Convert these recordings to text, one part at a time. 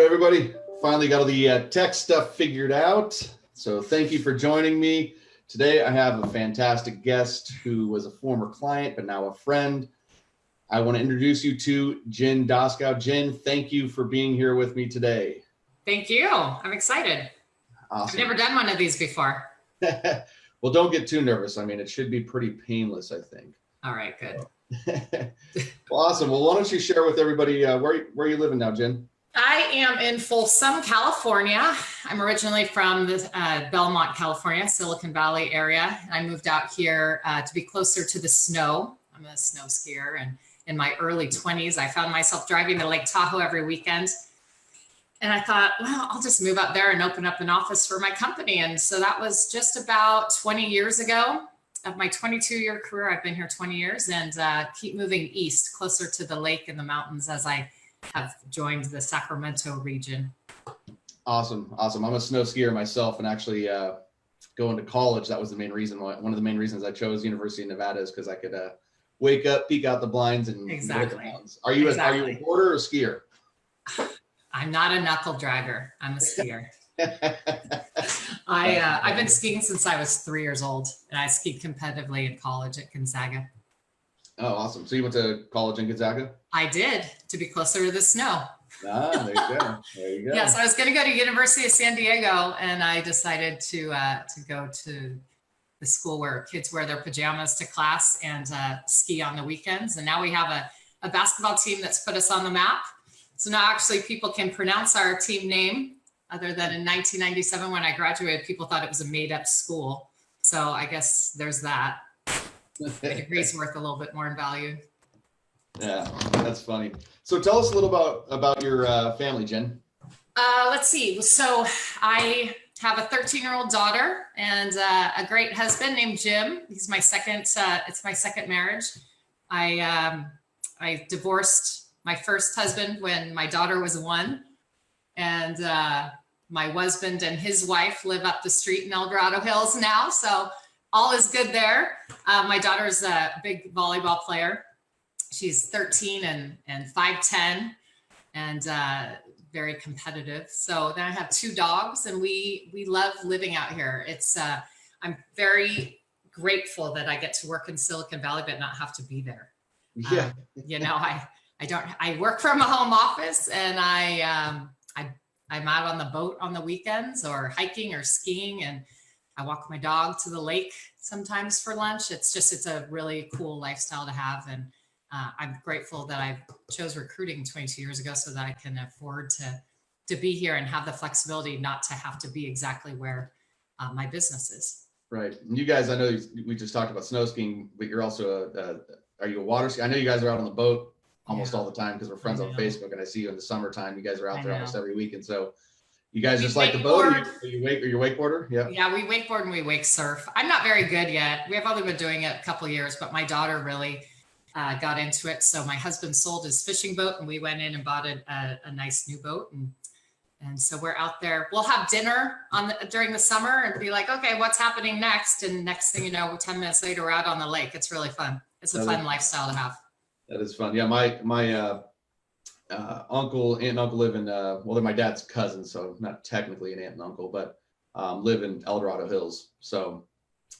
everybody. Finally got all the tech stuff figured out. So thank you for joining me. Today I have a fantastic guest who was a former client, but now a friend. I want to introduce you to Jen Doskow. Jen, thank you for being here with me today. Thank you. I'm excited. Awesome. I've never done one of these before. Well, don't get too nervous. I mean, it should be pretty painless, I think. All right, good. Well, awesome. Well, why don't you share with everybody where are you living now, Jen? I am in Folsom, California. I'm originally from the Belmont, California, Silicon Valley area. I moved out here to be closer to the snow. I'm a snow skier, and in my early 20s, I found myself driving to Lake Tahoe every weekend. And I thought, well, I'll just move up there and open up an office for my company. And so that was just about 20 years ago. Of my 22-year career, I've been here 20 years and keep moving east, closer to the lake and the mountains as I have joined the Sacramento region. Awesome. Awesome. I'm a snow skier myself, and actually going to college, that was the main reason. One of the main reasons I chose University of Nevada is because I could wake up, peek out the blinds, and exactly. Look at the mountains. Are you a boarder or a skier? I'm not a knuckle dragger. I'm a skier. I've been skiing since I was 3 years old, and I skied competitively in college at Gonzaga. Oh, awesome. So you went to college in Gonzaga? I did, to be closer to the snow. Ah, there you go. There you go. Yes, I was going to go to University of San Diego, and I decided to go to the school where kids wear their pajamas to class and ski on the weekends. And now we have a basketball team that's put us on the map. So now actually people can pronounce our team name, other than in 1997 when I graduated, people thought it was a made-up school. So I guess there's that. The degree's worth a little bit more in value. Yeah, that's funny. So tell us a little about your family, Jen. Let's see. So I have a 13-year-old daughter and a great husband named Jim. He's my second. It's my second marriage. I divorced my first husband when my daughter was 1, and my husband and his wife live up the street in El Dorado Hills now. So all is good there. My daughter's a big volleyball player. She's 13 and 5'10", and very competitive. So then I have 2 dogs, and we love living out here. It's I'm very grateful that I get to work in Silicon Valley, but not have to be there. Yeah. I work from a home office, and I'm out on the boat on the weekends, or hiking or skiing, and I walk my dog to the lake sometimes for lunch. It's a really cool lifestyle to have. And I'm grateful that I chose recruiting 22 years ago so that I can afford to be here and have the flexibility not to have to be exactly where my business is. Right. And you guys, I know we just talked about snow skiing, but you're also, are you a water skier? I know you guys are out on the boat almost all the time because we're friends on Facebook, and I see you in the summertime. You guys are out there almost every weekend. So you guys just like the boat, or you wakeboarder? Yeah. Yeah, we wakeboard and we wake surf. I'm not very good yet. We have only been doing it a couple of years, but my daughter really got into it. So my husband sold his fishing boat, and we went in and bought a nice new boat. And so we're out there. We'll have dinner during the summer and be like, okay, what's happening next? And next thing you know, 10 minutes later, we're out on the lake. It's really fun. It's a fun lifestyle to have. That is fun. Yeah, my aunt and uncle live in they're my dad's cousins, so not technically an aunt and uncle, but live in El Dorado Hills. So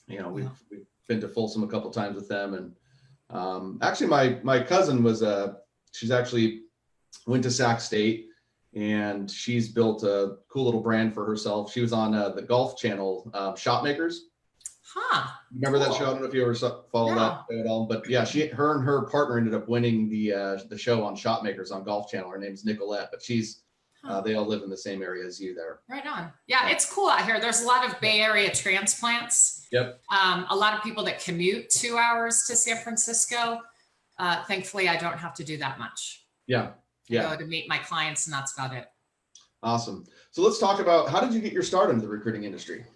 we've been to Folsom a couple times with them, and actually my cousin was she's actually went to Sac State, and she's built a cool little brand for herself. She was on the Golf Channel, Shot Makers. Huh. Remember that show? I don't know if you ever followed that at all, but yeah, her and her partner ended up winning the show on Shot Makers on Golf Channel. Her name's Nicolette, but they all live in the same area as you there. Right on. Yeah, it's cool out here. There's a lot of Bay Area transplants. Yep. A lot of people that commute 2 hours to San Francisco. Thankfully, I don't have to do that much. Yeah. Yeah. I go to meet my clients, and that's about it. Awesome. So let's talk about, how did you get your start in the recruiting industry?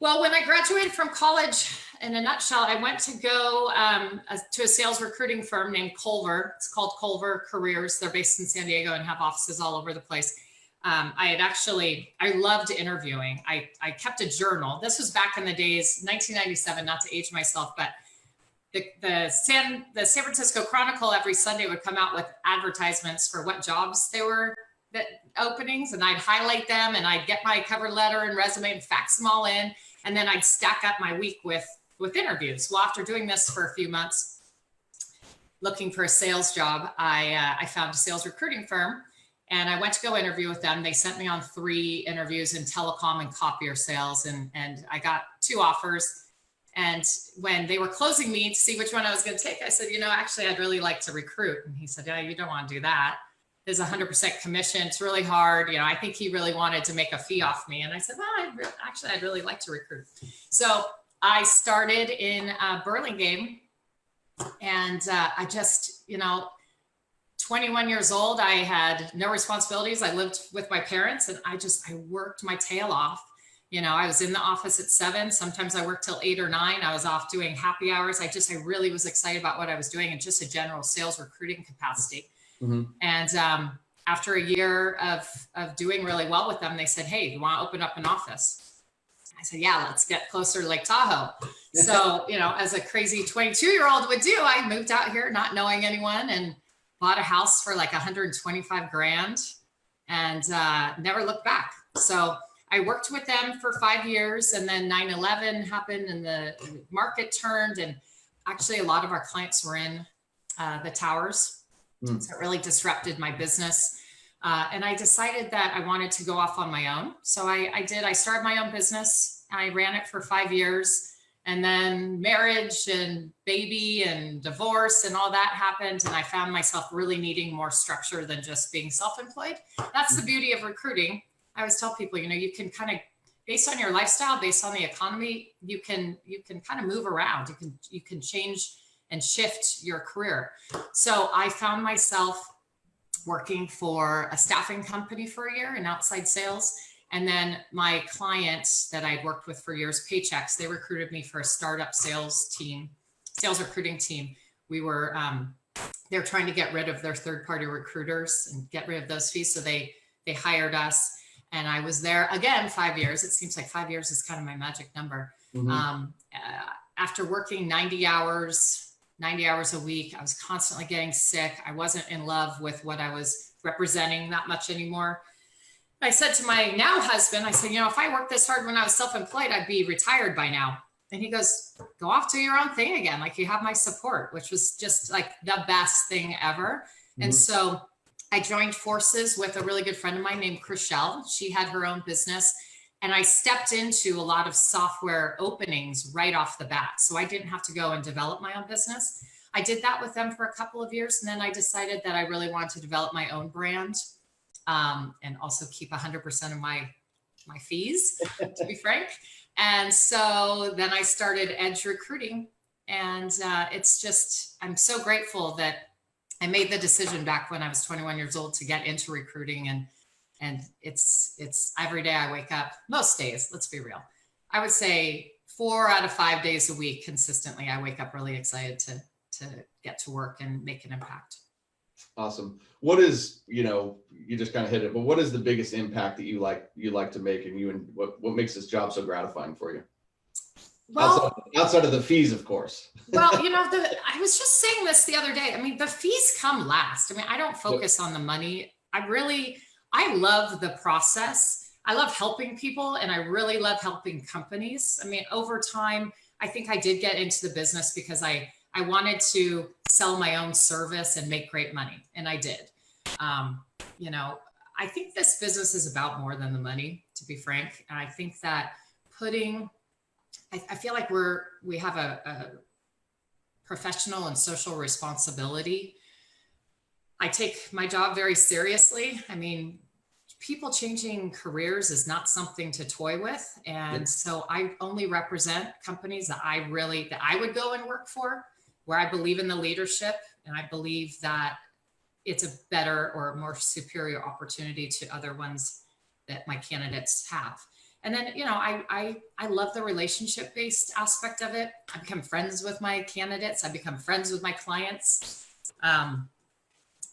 Well, when I graduated from college, in a nutshell, I went to go to a sales recruiting firm named Culver. It's called Culver Careers. They're based in San Diego and have offices all over the place. I loved interviewing. I kept a journal. This was back in the days, 1997, not to age myself, but the San Francisco Chronicle every Sunday would come out with advertisements for what jobs they were that openings, and I'd highlight them, and I'd get my cover letter and resume and fax them all in. And then I'd stack up my week with interviews. Well, after doing this for a few months, looking for a sales job, I found a sales recruiting firm, and I went to go interview with them. They sent me on 3 interviews in telecom and copier sales, and I got 2 offers. And when they were closing me to see which one I was going to take, I said, actually, I'd really like to recruit. And he said, yeah, you don't want to do that. It's 100% commission. It's really hard. I think he really wanted to make a fee off me. And I said, well, I'd really like to recruit. So I started in Burlingame, and I just, 21 years old, I had no responsibilities. I lived with my parents, and I worked my tail off. I was in the office at 7. Sometimes I worked till 8 or 9. I was off doing happy hours. I really was excited about what I was doing in just a general sales recruiting capacity. Mm-hmm. And after a year of doing really well with them, they said, hey, you want to open up an office? I said, yeah, let's get closer to Lake Tahoe. So, as a crazy 22-year-old would do, I moved out here not knowing anyone and bought a house for like $125,000 and never looked back. So I worked with them for 5 years, and then 9/11 happened and the market turned, and actually a lot of our clients were in the towers. So it really disrupted my business. And I decided that I wanted to go off on my own. So I did. I started my own business. I ran it for 5 years, and then marriage and baby and divorce and all that happened. And I found myself really needing more structure than just being self-employed. That's the beauty of recruiting. I always tell people, you can kind of, based on your lifestyle, based on the economy, you can kind of move around. You can change and shift your career. So I found myself working for a staffing company for a year in outside sales. And then my clients that I'd worked with for years, Paychecks, they recruited me for a startup sales recruiting team. We were, they're trying to get rid of their third-party recruiters and get rid of those fees. So they hired us. And I was there again 5 years. It seems like 5 years is kind of my magic number. Mm-hmm. After working 90 hours a week, I was constantly getting sick. I wasn't in love with what I was representing that much anymore. I said to my now husband, I said, if I worked this hard when I was self-employed, I'd be retired by now. And he goes, go off, do your own thing again. Like, you have my support, which was just like the best thing ever. Mm-hmm. And so I joined forces with a really good friend of mine named Chriselle. She had her own business, and I stepped into a lot of software openings right off the bat. So I didn't have to go and develop my own business. I did that with them for a couple of years. And then I decided that I really wanted to develop my own brand, and also keep 100% of my fees, to be frank. And so then I started Edge Recruiting, and I'm so grateful that I made the decision back when I was 21 years old to get into recruiting, and it's every day I wake up, most days, let's be real. I would say 4 out of 5 days a week consistently, I wake up really excited to get to work and make an impact. Awesome. What is, you just kind of hit it, but what is the biggest impact that you like to make, and what makes this job so gratifying for you? Well, outside of the fees, of course. Well, I was just saying this the other day. I mean, the fees come last. I mean, I don't focus on the money. I love the process. I love helping people, and I really love helping companies. I mean, over time, I think I did get into the business because I wanted to sell my own service and make great money. And I did. I think this business is about more than the money, to be frank. And I think that I feel like we have a professional and social responsibility. I take my job very seriously. I mean, people changing careers is not something to toy with. And so I only represent companies that I would go and work for, where I believe in the leadership, and I believe that it's a better or more superior opportunity to other ones that my candidates have. And then, I love the relationship-based aspect of it. I become friends with my candidates. I become friends with my clients.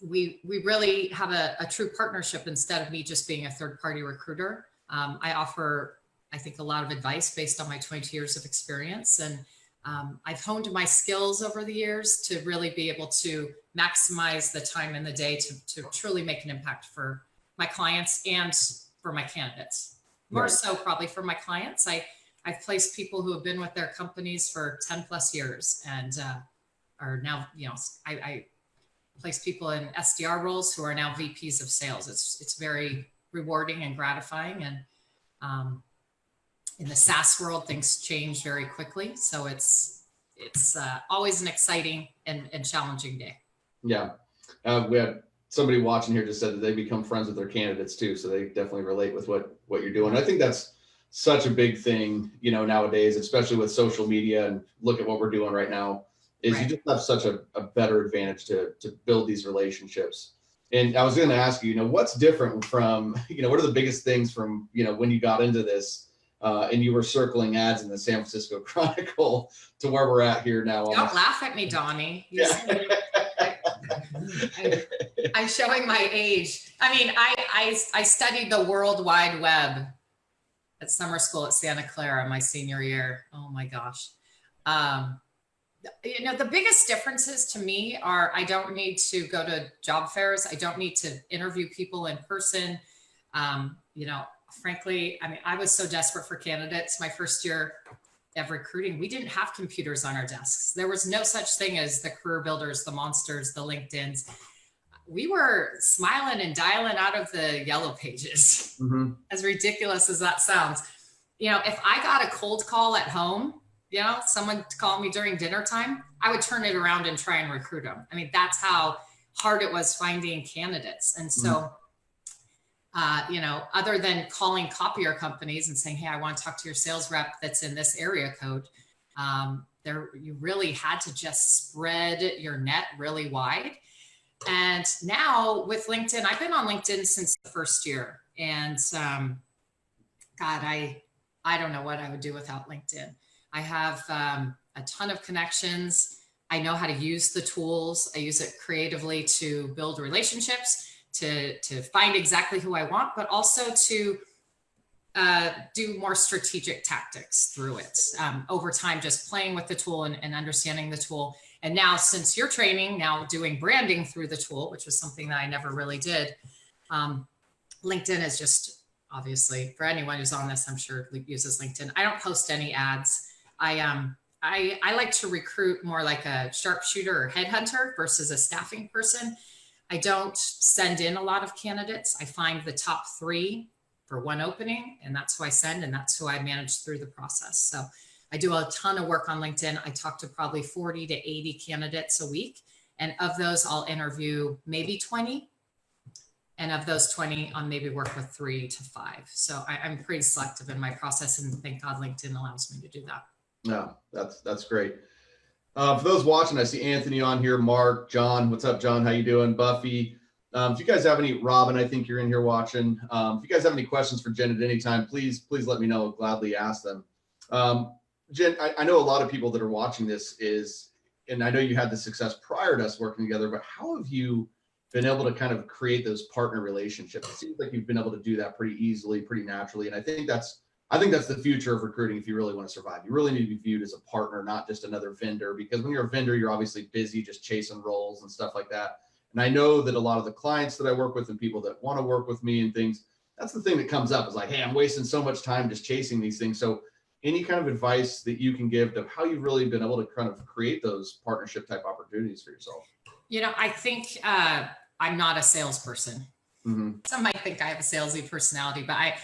We really have a true partnership instead of me just being a third-party recruiter. I offer, I think, a lot of advice based on my 22 years of experience. And I've honed my skills over the years to really be able to maximize the time in the day to truly make an impact for my clients and for my candidates. More Right. so probably for my clients. I've placed people who have been with their companies for 10 plus years and are now, I place people in SDR roles who are now VPs of sales. It's very rewarding and gratifying. And in the SaaS world, things change very quickly. So it's always an exciting and challenging day. Yeah. We had somebody watching here just said that they become friends with their candidates too. So they definitely relate with what you're doing. I think that's such a big thing, nowadays, especially with social media, and look at what we're doing right now, is Right. you just have such a better advantage to build these relationships. And I was going to ask you, what's different from, what are the biggest things from, when you got into this and you were circling ads in the San Francisco Chronicle to where we're at here now? Don't laugh at me, Donnie. Yeah. I'm showing my age. I mean, I studied the World Wide Web at summer school at Santa Clara my senior year. Oh my gosh. The biggest differences to me are I don't need to go to job fairs. I don't need to interview people in person. Frankly, I mean, I was so desperate for candidates my first year of recruiting. We didn't have computers on our desks. There was no such thing as the career builders, the monsters, the LinkedIns. We were smiling and dialing out of the yellow pages, Mm-hmm. as ridiculous as that sounds. If I got a cold call at home, someone called me during dinner time, I would turn it around and try and recruit them. I mean, that's how hard it was finding candidates. And so, other than calling copier companies and saying, hey, I want to talk to your sales rep that's in this area code, you really had to just spread your net really wide. And now with LinkedIn, I've been on LinkedIn since the first year. And God, I don't know what I would do without LinkedIn. I have a ton of connections. I know how to use the tools. I use it creatively to build relationships, to find exactly who I want, but also to do more strategic tactics through it. Over time, just playing with the tool and understanding the tool. And now, since you're training, now doing branding through the tool, which was something that I never really did. LinkedIn is just, obviously, for anyone who's on this, I'm sure uses LinkedIn. I don't post any ads. I like to recruit more like a sharpshooter or headhunter versus a staffing person. I don't send in a lot of candidates. I find the top 3 for one opening, and that's who I send, and that's who I manage through the process. So I do a ton of work on LinkedIn. I talk to probably 40 to 80 candidates a week. And of those, I'll interview maybe 20. And of those 20, I'll maybe work with 3 to 5. So I'm pretty selective in my process, and thank God LinkedIn allows me to do that. Yeah, that's great. For those watching, I see Anthony on here, Mark, John. What's up, John? How you doing? Buffy. If you guys have any, Robin, I think you're in here watching. If you guys have any questions for Jen at any time, please let me know. I'll gladly ask them. Jen, I know a lot of people that are watching this and I know you had the success prior to us working together, but how have you been able to kind of create those partner relationships? It seems like you've been able to do that pretty easily, pretty naturally. And I think that's the future of recruiting. If you really want to survive, you really need to be viewed as a partner, not just another vendor, because when you're a vendor, you're obviously busy just chasing roles and stuff like that. And I know that a lot of the clients that I work with and people that want to work with me and things, that's the thing that comes up is like, hey, I'm wasting so much time just chasing these things. So any kind of advice that you can give to how you've really been able to kind of create those partnership type opportunities for yourself? I think I'm not a salesperson. Mm-hmm. Some might think I have a salesy personality, but I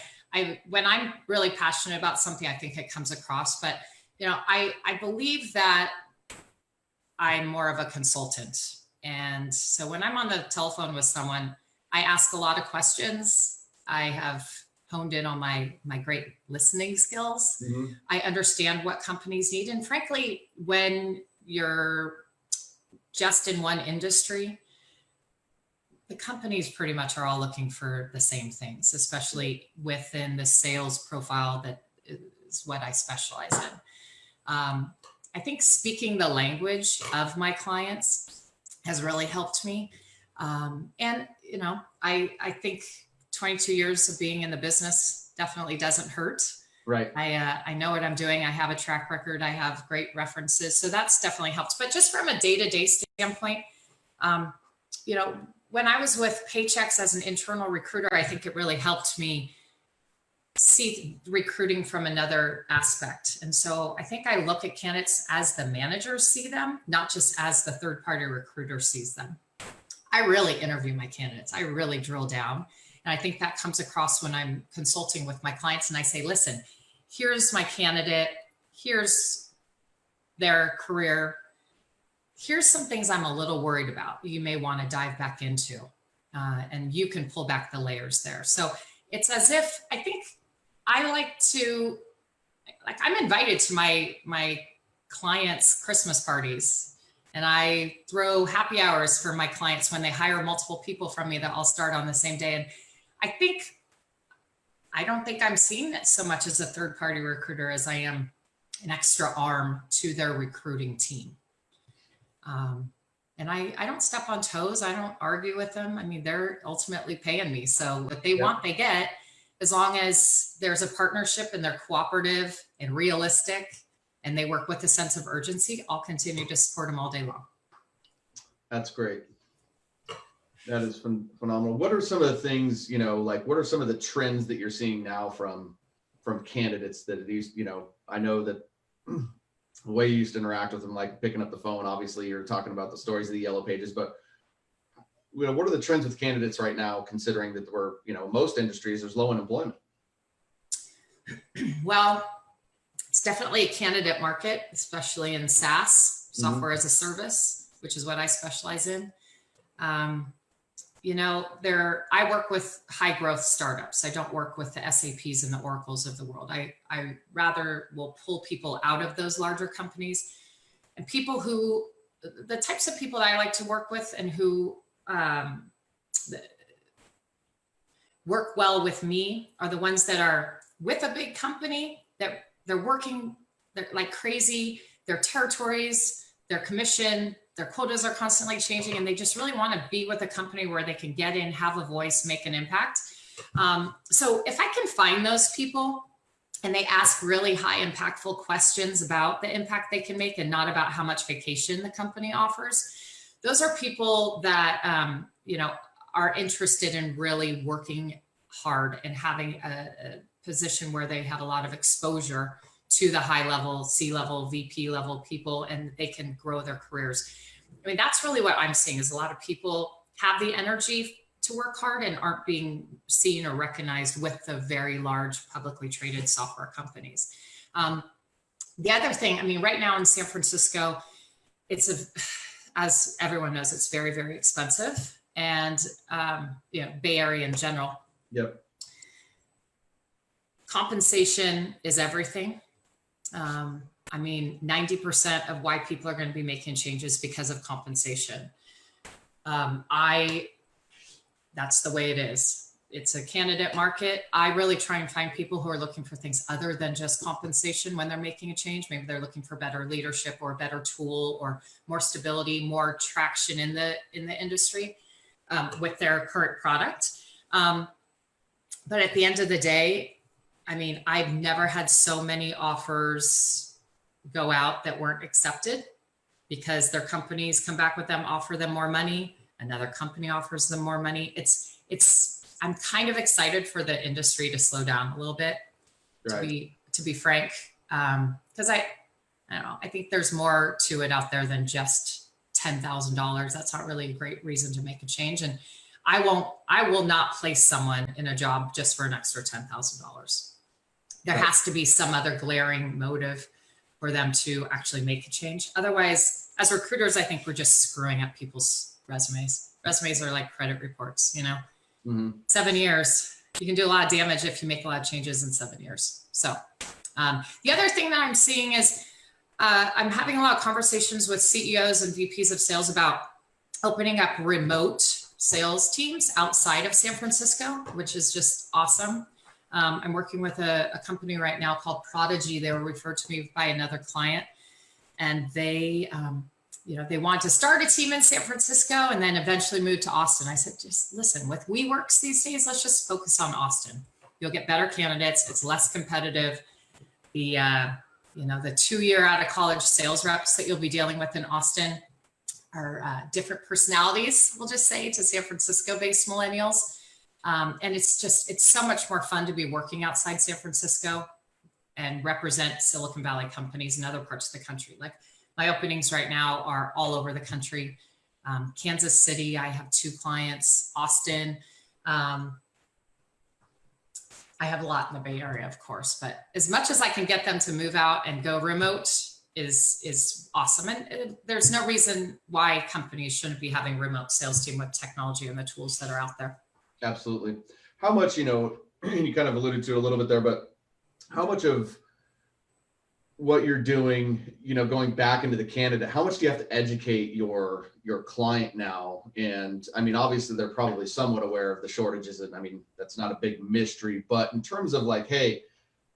when I'm really passionate about something, I think it comes across. But I believe that I'm more of a consultant. And so when I'm on the telephone with someone, I ask a lot of questions. I have honed in on my great listening skills. Mm-hmm. I understand what companies need. And frankly, when you're just in one industry, the companies pretty much are all looking for the same things, especially within the sales profile that is what I specialize in. I think speaking the language of my clients has really helped me. And I think 22 years of being in the business definitely doesn't hurt. Right. I know what I'm doing. I have a track record. I have great references. So that's definitely helped. But just from a day-to-day standpoint, when I was with Paychex as an internal recruiter, I think it really helped me see recruiting from another aspect. And so I think I look at candidates as the managers see them, not just as the third-party recruiter sees them. I really interview my candidates. I really drill down. And I think that comes across when I'm consulting with my clients and I say, listen, here's my candidate, here's their career, here's some things I'm a little worried about you may want to dive back into, and you can pull back the layers there. So it's as if, I think I like to, like, I'm invited to my clients' Christmas parties, and I throw happy hours for my clients when they hire multiple people from me that all start on the same day. And I don't think I'm seen it so much as a third-party recruiter as I am an extra arm to their recruiting team. And I don't step on toes. I don't argue with them. I mean, they're ultimately paying me. So what they want, they get, as long as there's a partnership and they're cooperative and realistic and they work with a sense of urgency, I'll continue to support them all day long. That's great. That is phenomenal. What are some of the things, like what are some of the trends that you're seeing now from candidates that I know that the way you used to interact with them, like picking up the phone, obviously you're talking about the stories of the yellow pages, but what are the trends with candidates right now, considering that we're, most industries, there's low unemployment? Well, it's definitely a candidate market, especially in SaaS, software as a service, which is what I specialize in. I work with high growth startups. I don't work with the SAPs and the Oracles of the world. I rather will pull people out of those larger companies, and people who, the types of people that I like to work with and who work well with me are the ones that are with a big company, that they're working, they're like crazy, their territories, their commission, their quotas are constantly changing, and they just really want to be with a company where they can get in, have a voice, make an impact. So if I can find those people and they ask really high impactful questions about the impact they can make and not about how much vacation the company offers, those are people that, are interested in really working hard and having a position where they have a lot of exposure to the high level, C-level, VP level people, and they can grow their careers. I mean, that's really what I'm seeing, is a lot of people have the energy to work hard and aren't being seen or recognized with the very large publicly traded software companies. The other thing, I mean, right now in San Francisco, as everyone knows, it's very, very expensive, and Bay Area in general. Yep. Compensation is everything. 90% of why people are going to be making changes because of compensation. That's the way it is. It's a candidate market. I really try and find people who are looking for things other than just compensation when they're making a change. Maybe they're looking for better leadership or a better tool or more stability, more traction in the industry with their current product. But at the end of the day, I mean, I've never had so many offers go out that weren't accepted because their companies come back with them, offer them more money. Another company offers them more money. I'm kind of excited for the industry to slow down a little bit, right, to be frank. Because I don't know, I think there's more to it out there than just $10,000. That's not really a great reason to make a change. And I will not place someone in a job just for an extra $10,000. There has to be some other glaring motive for them to actually make a change. Otherwise, as recruiters, I think we're just screwing up people's resumes. Resumes are like credit reports, 7 years, you can do a lot of damage if you make a lot of changes in 7 years. So the other thing that I'm seeing is I'm having a lot of conversations with CEOs and VPs of sales about opening up remote sales teams outside of San Francisco, which is just awesome. I'm working with a company right now called Prodigy. They were referred to me by another client, and they wanted to start a team in San Francisco and then eventually move to Austin. I said, just listen, with WeWorks these days, let's just focus on Austin. You'll get better candidates. It's less competitive. The 2-year out of college sales reps that you'll be dealing with in Austin different personalities, we'll just say, to San Francisco-based millennials. And it's so much more fun to be working outside San Francisco and represent Silicon Valley companies in other parts of the country. Like my openings right now are all over the country. Kansas City, I have 2 clients. Austin, I have a lot in the Bay Area, of course, but as much as I can get them to move out and go remote is awesome. And there's no reason why companies shouldn't be having remote sales team with technology and the tools that are out there. Absolutely. How much, you kind of alluded to it a little bit there, but how much of what you're doing, going back into the candidate, how much do you have to educate your client now? And I mean, obviously they're probably somewhat aware of the shortages, and I mean, that's not a big mystery, but in terms of like, hey,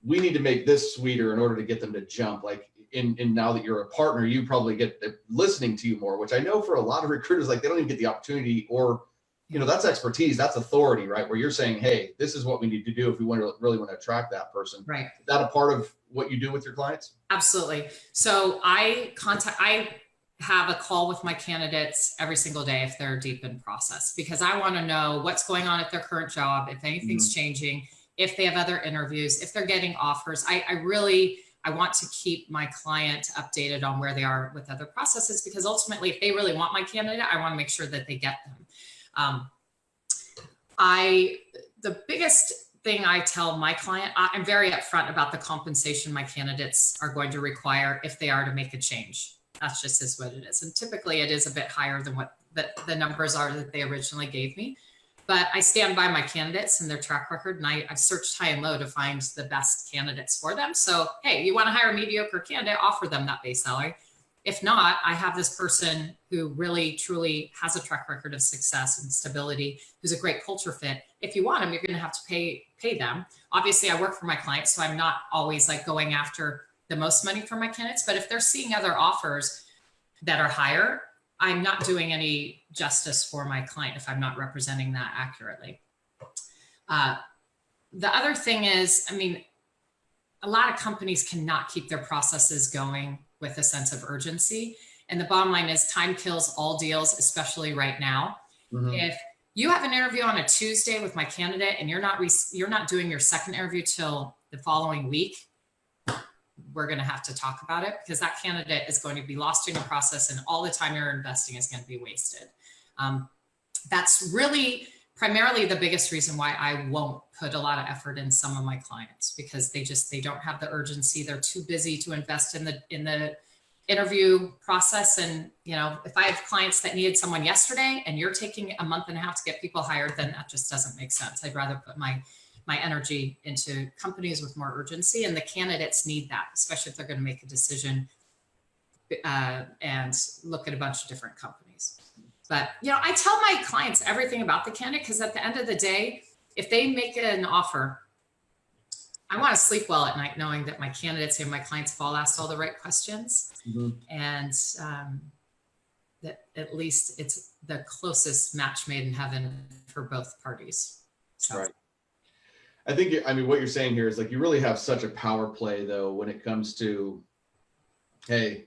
we need to make this sweeter in order to get them to jump, like in now that you're a partner, you probably get listening to you more, which I know for a lot of recruiters, like they don't even get the opportunity, or that's expertise, that's authority, right? Where you're saying, hey, this is what we need to do if we really want to attract that person. Right. Is that a part of what you do with your clients? Absolutely. So I have a call with my candidates every single day if they're deep in process, because I want to know what's going on at their current job, if anything's changing, if they have other interviews, if they're getting offers. I want to keep my client updated on where they are with other processes, because ultimately, if they really want my candidate, I want to make sure that they get them. The biggest thing I tell my client, I'm very upfront about the compensation my candidates are going to require if they are to make a change. That's just is what it is. And typically it is a bit higher than what the numbers are that they originally gave me. But I stand by my candidates and their track record, and I've searched high and low to find the best candidates for them. So, hey, you want to hire a mediocre candidate, offer them that base salary. If not, I have this person who really, truly has a track record of success and stability, who's a great culture fit. If you want them, you're going to have to pay them. Obviously, I work for my clients, so I'm not always like going after the most money for my candidates. But if they're seeing other offers that are higher, I'm not doing any justice for my client if I'm not representing that accurately. The other thing is, I mean, a lot of companies cannot keep their processes going with a sense of urgency. And the bottom line is time kills all deals, especially right now. If you have an interview on a Tuesday with my candidate and you're not doing your second interview till the following week, we're going to have to talk about it, because that candidate is going to be lost in the process and all the time you're investing is going to be wasted. That's really primarily the biggest reason why I won't put a lot of effort in some of my clients, because they don't have the urgency. They're too busy to invest in the interview process. And, if I have clients that needed someone yesterday and you're taking a month and a half to get people hired, then that just doesn't make sense. I'd rather put my energy into companies with more urgency, and the candidates need that, especially if they're going to make a decision and look at a bunch of different companies. But, I tell my clients everything about the candidate, because at the end of the day, if they make an offer, I want to sleep well at night knowing that my candidates and my clients have all asked all the right questions, and that at least it's the closest match made in heaven for both parties. So. Right. I think, what you're saying here is like, you really have such a power play though, when it comes to, hey,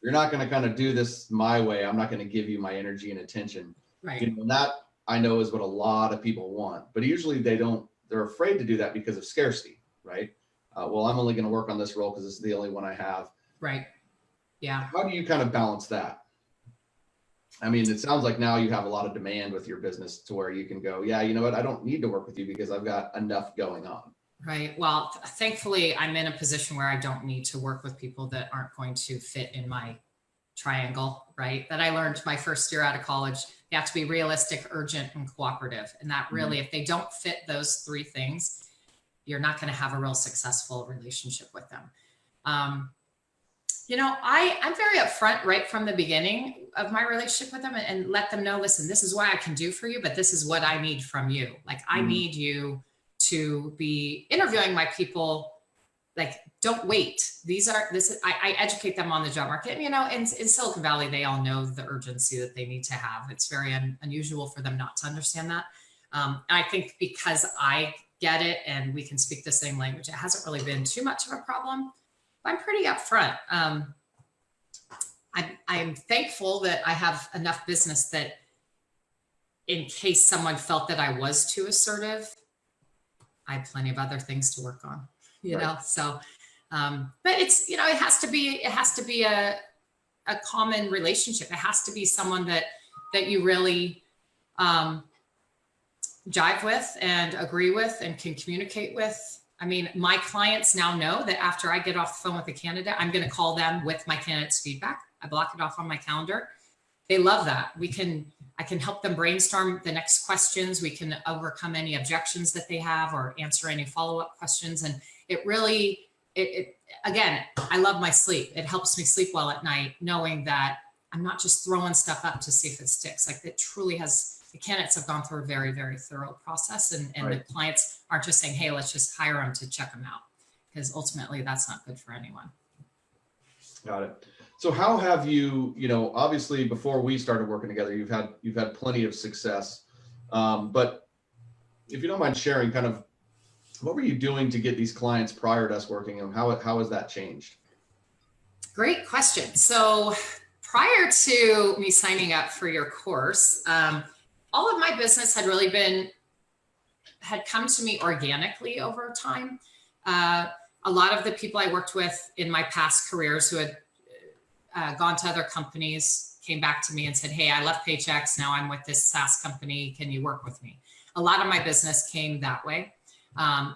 you're not going to kind of do this my way. I'm not going to give you my energy and attention. Right. And that I know is what a lot of people want, but usually they're afraid to do that because of scarcity, right? Well, I'm only going to work on this role because this is the only one I have. Right. Yeah. How do you kind of balance that? It sounds like now you have a lot of demand with your business to where you can go, yeah, you know what? I don't need to work with you because I've got enough going on. Right. Well, thankfully, I'm in a position where I don't need to work with people that aren't going to fit in my triangle, right? That I learned my first year out of college. You have to be realistic, urgent, and cooperative. And that really, if they don't fit those 3 things, you're not going to have a real successful relationship with them. I'm very upfront right from the beginning of my relationship with them, and let them know, listen, this is what I can do for you, but this is what I need from you. Like, I need you to be interviewing my people. Like, don't wait. I educate them on the job market. In Silicon Valley, they all know the urgency that they need to have. It's very unusual for them not to understand that. I think because I get it and we can speak the same language, it hasn't really been too much of a problem. I'm pretty upfront. I'm thankful that I have enough business that in case someone felt that I was too assertive, I had plenty of other things to work on, you know? So, but it's, it has to be a common relationship. It has to be someone that you really, jive with and agree with and can communicate with. I mean, my clients now know that after I get off the phone with a candidate, I'm going to call them with my candidate's feedback. I block it off on my calendar. They love that. I can help them brainstorm the next questions. We can overcome any objections that they have or answer any follow-up questions. And it really, again, I love my sleep. It helps me sleep well at night, knowing that I'm not just throwing stuff up to see if it sticks. Like, it truly has, the candidates have gone through a very, very thorough process, and the clients aren't just saying, hey, let's just hire them to check them out, because ultimately that's not good for anyone. Got it. So how have you, obviously before we started working together, you've had plenty of success. But if you don't mind sharing, kind of what were you doing to get these clients prior to us working, and how has that changed? Great question. So prior to me signing up for your course, all of my business had come to me organically over time. A lot of the people I worked with in my past careers who had gone to other companies came back to me and said, hey, I left Paychex. Now I'm with this SaaS company. Can you work with me? A lot of my business came that way,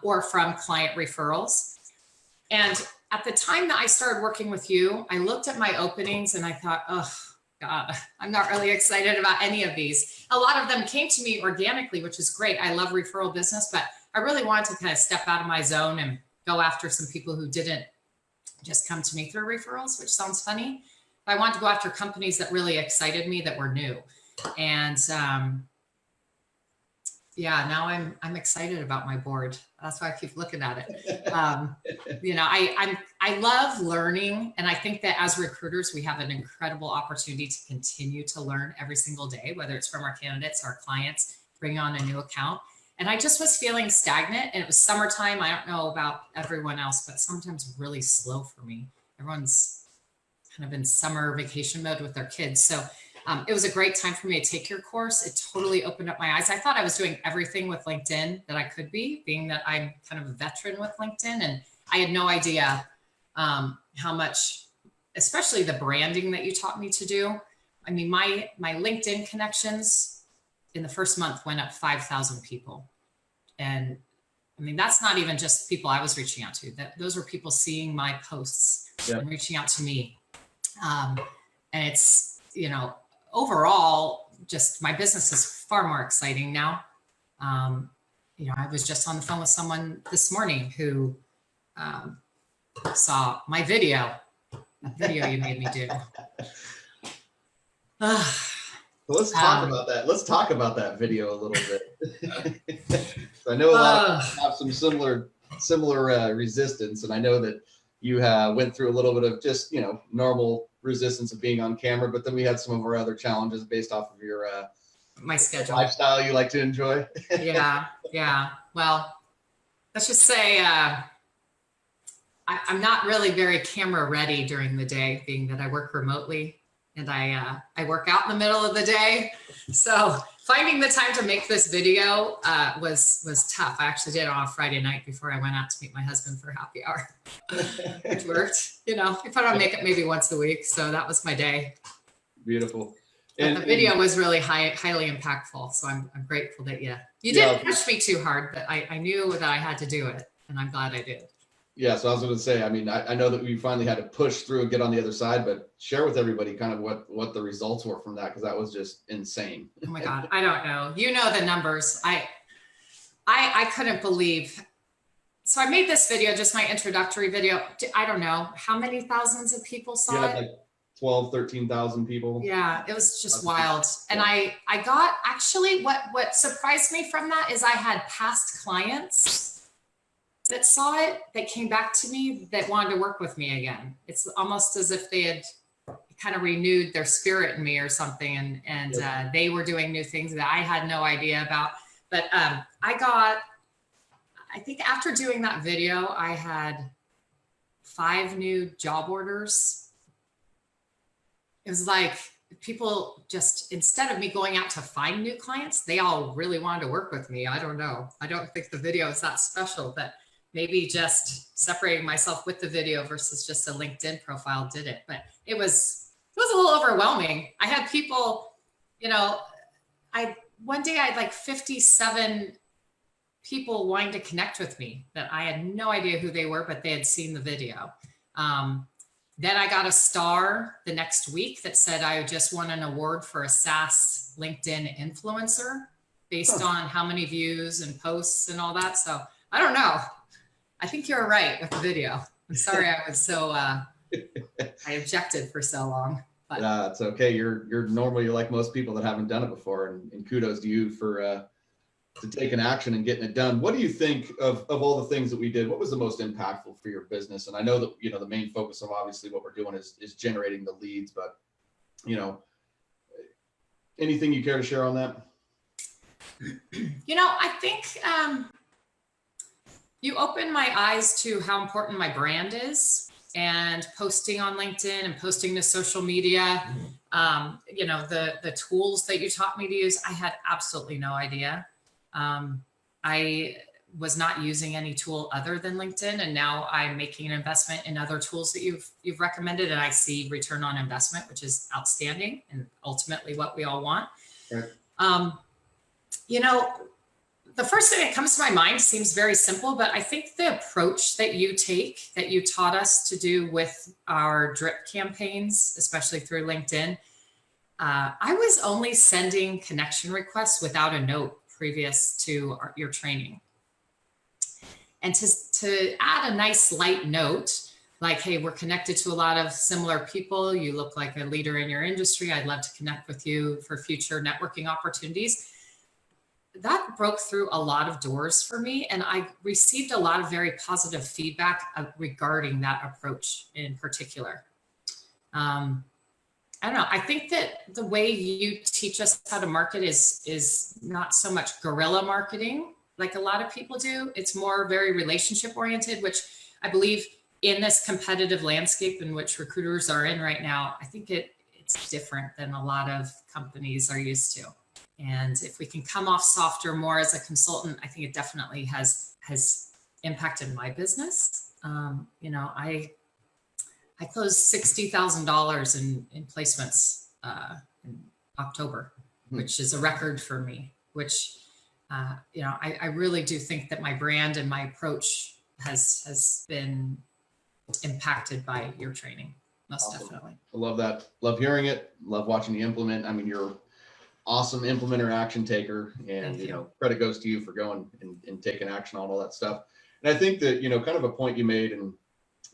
or from client referrals. And at the time that I started working with you, I looked at my openings and I thought, oh, God, I'm not really excited about any of these. A lot of them came to me organically, which is great. I love referral business, but I really wanted to kind of step out of my zone and go after some people who didn't just come to me through referrals, which sounds funny. But I wanted to go after companies that really excited me, that were new. And yeah, now I'm excited about my board. That's why I keep looking at it. I love learning. And I think that as recruiters, we have an incredible opportunity to continue to learn every single day, whether it's from our candidates, our clients, bring on a new account. And I just was feeling stagnant, and it was summertime. I don't know about everyone else, but sometimes really slow for me. Everyone's kind of in summer vacation mode with their kids. So it was a great time for me to take your course. It totally opened up my eyes. I thought I was doing everything with LinkedIn that I could be, being that I'm kind of a veteran with LinkedIn. And I had no idea how much, especially the branding that you taught me to do. I mean, my LinkedIn connections in the first month went up 5,000 people. And I mean, that's not even just people I was reaching out to. Those were people seeing my posts and reaching out to me. And it's, overall, just my business is far more exciting now. I was just on the phone with someone this morning who saw my video, that video you made me do. So let's talk about that. Let's talk about that video a little bit. I know a lot of people have some similar resistance, and I know that you went through a little bit of just normal resistance of being on camera, but then we had some of our other challenges based off of your my schedule, lifestyle you like to enjoy. yeah. Well, let's just say I'm not really very camera ready during the day, being that I work remotely. And I work out in the middle of the day. So finding the time to make this video was tough. I actually did it on a Friday night before I went out to meet my husband for happy hour, which worked. If I don't make it maybe once a week. So that was my day. Beautiful. And the video was really highly impactful. So I'm grateful that you didn't push me too hard, but I knew that I had to do it. And I'm glad I did. Yeah, so I was going to say, I mean, I know that we finally had to push through and get on the other side, but share with everybody kind of what the results were from that, because that was just insane. Oh my God, I don't know. The numbers. I couldn't believe. So I made this video, just my introductory video. I don't know how many thousands of people saw it. Like 12, 13,000 people. Yeah, it was just wild. And I got, actually, what surprised me from that is I had past clients that saw it, that came back to me, that wanted to work with me again. It's almost as if they had kind of renewed their spirit in me or something. And they were doing new things that I had no idea about. But I think after doing that video, I had 5 new job orders it was like people just, instead of me going out to find new clients, they all really wanted to work with me. I don't know. I don't think the video is that special, but maybe just separating myself with the video versus just a LinkedIn profile did it. But it was a little overwhelming. I had people, you know, one day I had like 57 people wanting to connect with me that I had no idea who they were, but they had seen the video. Then I got a star the next week that said I just won an award for a SAAS LinkedIn influencer based on how many views and posts and all that. So I don't know. I think you're right with the video. I'm sorry I was so, I objected for so long. But it's okay. You're like most people that haven't done it before, and kudos to you for to taking action and getting it done. What do you think of all the things that we did? What was the most impactful for your business? And I know that, you know, the main focus of obviously what we're doing is generating the leads, but, you know, anything you care to share on that? You know, I think you opened my eyes to how important my brand is, and posting on LinkedIn and posting to social media. You know, the tools that you taught me to use, I had absolutely no idea. I was not using any tool other than LinkedIn, and now I'm making an investment in other tools that you've recommended, and I see return on investment, which is outstanding and ultimately what we all want. Right. You know, the first thing that comes to my mind seems very simple, but I think the approach that you take, that you taught us to do with our drip campaigns, especially through LinkedIn, I was only sending connection requests without a note previous to your training. And to add a nice light note, like, hey, we're connected to a lot of similar people. You look like a leader in your industry. I'd love to connect with you for future networking opportunities. That broke through a lot of doors for me. And I received a lot of very positive feedback regarding that approach in particular. I don't know. I think that the way you teach us how to market is not so much guerrilla marketing like a lot of people do. It's more very relationship oriented, which I believe in this competitive landscape in which recruiters are in right now, I think it's different than a lot of companies are used to. And if we can come off softer more as a consultant, I think it definitely has impacted my business. You know, I closed $60,000 in placements in October, which is a record for me, which, you know, I really do think that my brand and my approach has been impacted by your training, most Awesome. Definitely. I love that. Love hearing it. Love watching you implement. I mean, you're awesome implementer, action taker, and you know, credit goes to you for going and taking action on all that stuff. And I think that, you know, kind of a point you made, and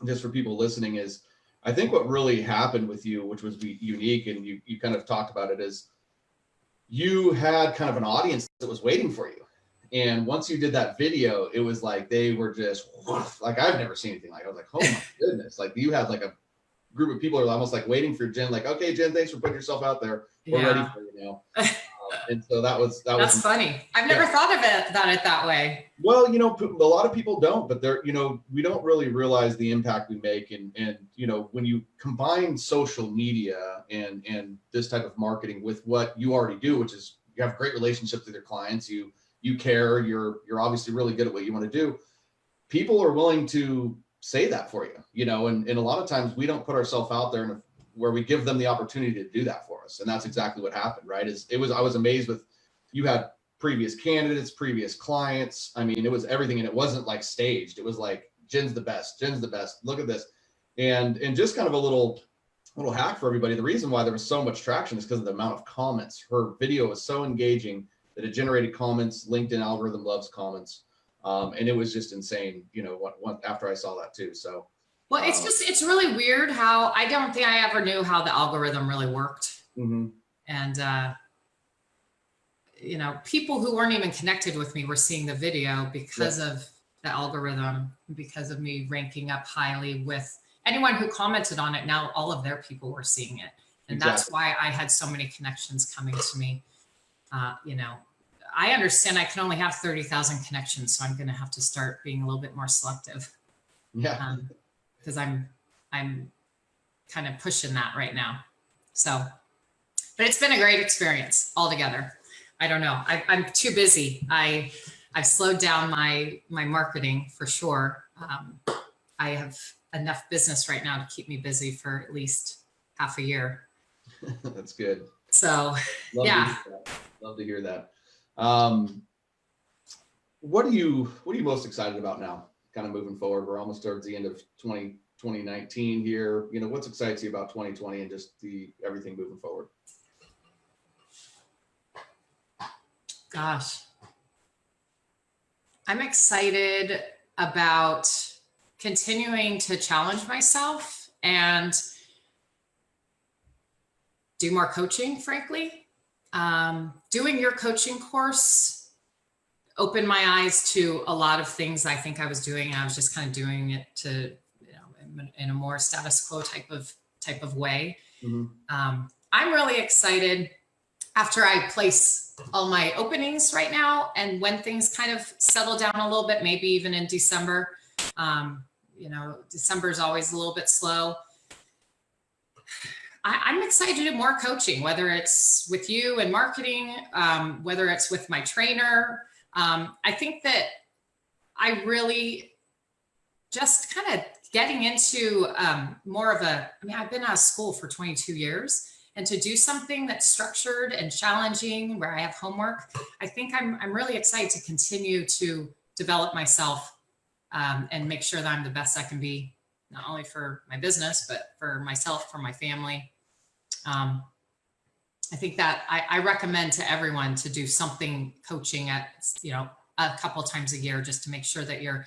just for people listening, is I think what really happened with you, which was unique, and you kind of talked about it, is you had kind of an audience that was waiting for you. And once you did that video, it was like they were just like, I've never seen anything like it. I was like, oh my goodness. Like you had like a group of people are almost like waiting for Jen, like, okay, Jen, thanks for putting yourself out there. We're ready for you now. And so that's funny. I've never thought of it that way. Well, you know, a lot of people don't, but they're, you know, we don't really realize the impact we make. And, you know, when you combine social media and this type of marketing with what you already do, which is you have great relationships with your clients, you care, you're obviously really good at what you want to do. People are willing to say that for you, you know, and a lot of times we don't put ourselves out there where we give them the opportunity to do that for us. And that's exactly what happened, right? I was amazed with, you had previous candidates, previous clients. I mean, it was everything. And it wasn't like staged. It was like, Jen's the best. Look at this. And just kind of a little hack for everybody. The reason why there was so much traction is because of the amount of comments. Her video was so engaging that it generated comments. LinkedIn algorithm loves comments. And it was just insane, you know, after I saw that too. So, well, it's really weird how I don't think I ever knew how the algorithm really worked. Mm-hmm. And, you know, people who weren't even connected with me were seeing the video because of the algorithm, because of me ranking up highly with anyone who commented on it. Now all of their people were seeing it. And that's why I had so many connections coming to me. You know, I understand I can only have 30,000 connections, so I'm going to have to start being a little bit more selective. Yeah. Because I'm kind of pushing that right now. So, but it's been a great experience altogether. I don't know. I'm too busy. I've slowed down my marketing for sure. I have enough business right now to keep me busy for at least half a year. That's good. So, Love yeah. Love to hear that. What are you most excited about now? Kind of moving forward. We're almost towards the end of 2019 here. You know, what's excites you about 2020 and just everything moving forward? Gosh, I'm excited about continuing to challenge myself and do more coaching, frankly. Doing your coaching course opened my eyes to a lot of things I think I was doing. I was just kind of doing it to, in a more status quo type of way. Mm-hmm. I'm really excited after I place all my openings right now, and when things kind of settle down a little bit, maybe even in December. December is always a little bit slow. I'm excited to do more coaching, whether it's with you and marketing, whether it's with my trainer. I think that I really just kind of getting into more of I've been out of school for 22 years. And to do something that's structured and challenging, where I have homework, I think I'm really excited to continue to develop myself and make sure that I'm the best I can be, not only for my business, but for myself, for my family. I think that I recommend to everyone to do something coaching at, a couple times a year, just to make sure that you're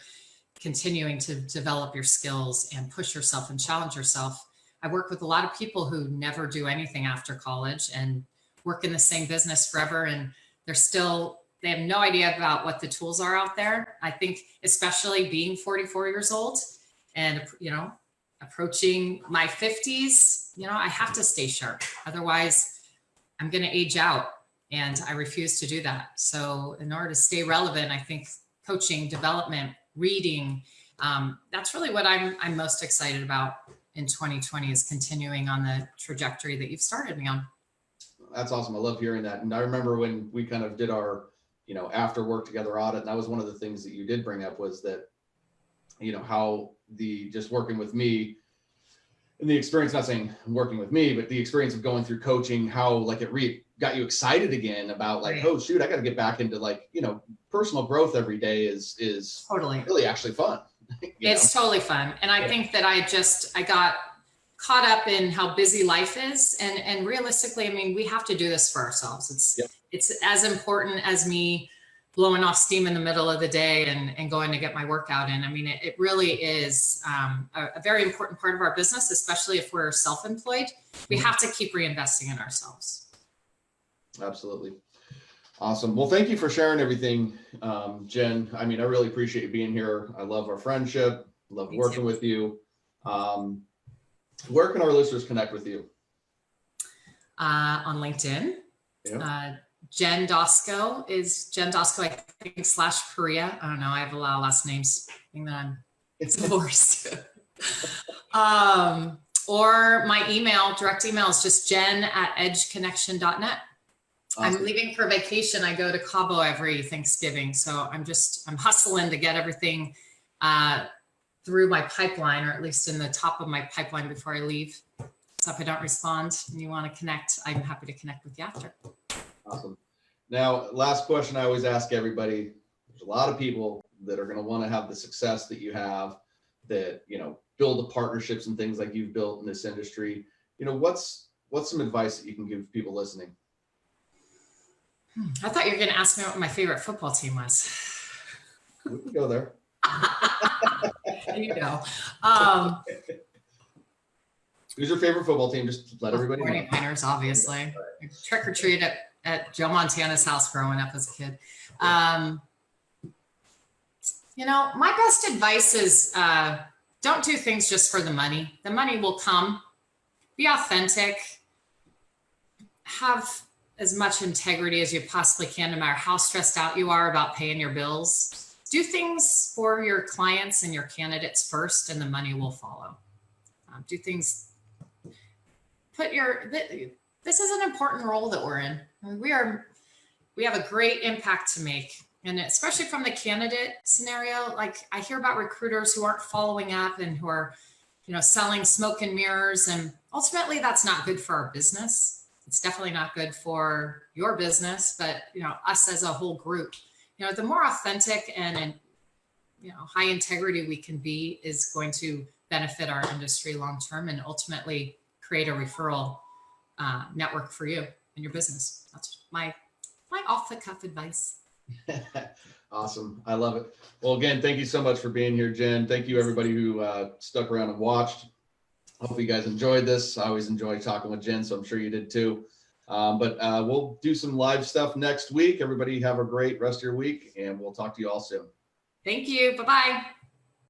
continuing to develop your skills and push yourself and challenge yourself. I work with a lot of people who never do anything after college and work in the same business forever. And they have no idea about what the tools are out there. I think especially being 44 years old and, approaching my 50s, I have to stay sharp. Otherwise I'm going to age out, and I refuse to do that. So in order to stay relevant, I think coaching, development, reading, that's really what I'm most excited about in 2020, is continuing on the trajectory that you've started me on. That's awesome. I love hearing that. And I remember when we kind of did our, after work together audit, and that was one of the things that you did bring up, was that, how just working with me and the experience, not saying working with me, but the experience of going through coaching, how it got you excited again about right. Oh shoot, I got to get back into personal growth every day is totally really actually fun. It's totally fun. And I think that I got caught up in how busy life is. And realistically, we have to do this for ourselves. It's as important as me blowing off steam in the middle of the day and going to get my workout in. It really is a very important part of our business, especially if we're self-employed. We have to keep reinvesting in ourselves. Absolutely. Awesome. Well, thank you for sharing everything, Jen. I really appreciate you being here. I love our friendship. Love working with you. Where can our listeners connect with you? On LinkedIn. Yeah. Jen Doskow is Jen Doskow, I think, /Perea. I don't know. I have a lot of last names. I think that I'm divorced. Or my direct email is just jen@edgeconnection.net. Awesome. I'm leaving for vacation. I go to Cabo every Thanksgiving. So I'm hustling to get everything through my pipeline, or at least in the top of my pipeline before I leave. So if I don't respond and you want to connect, I'm happy to connect with you after. Awesome. Now, last question I always ask everybody. There's a lot of people that are going to want to have the success that you have, that, build the partnerships and things like you've built in this industry. What's some advice that you can give people listening? I thought you were going to ask me what my favorite football team was. We can go there. Who's your favorite football team? Just let everybody know. 49ers, obviously. Right. Trick or treat at Joe Montana's house growing up as a kid. My best advice is don't do things just for the money. The money will come. Be authentic. Have as much integrity as you possibly can, no matter how stressed out you are about paying your bills. Do things for your clients and your candidates first, and the money will follow. Do things this is an important role that we're in. I mean, we have a great impact to make. And especially from the candidate scenario, like I hear about recruiters who aren't following up and who are, selling smoke and mirrors. And ultimately that's not good for our business. It's definitely not good for your business, but, us as a whole group, the more authentic and high integrity we can be is going to benefit our industry long-term and ultimately create a referral network for you and your business. That's my off-the-cuff advice. Awesome. I love it. Well, again, thank you so much for being here, Jen. Thank you everybody who stuck around and watched. I hope you guys enjoyed this. I always enjoy talking with Jen, so I'm sure you did too. But we'll do some live stuff next week. Everybody have a great rest of your week, and we'll talk to you all soon. Thank you. Bye-bye.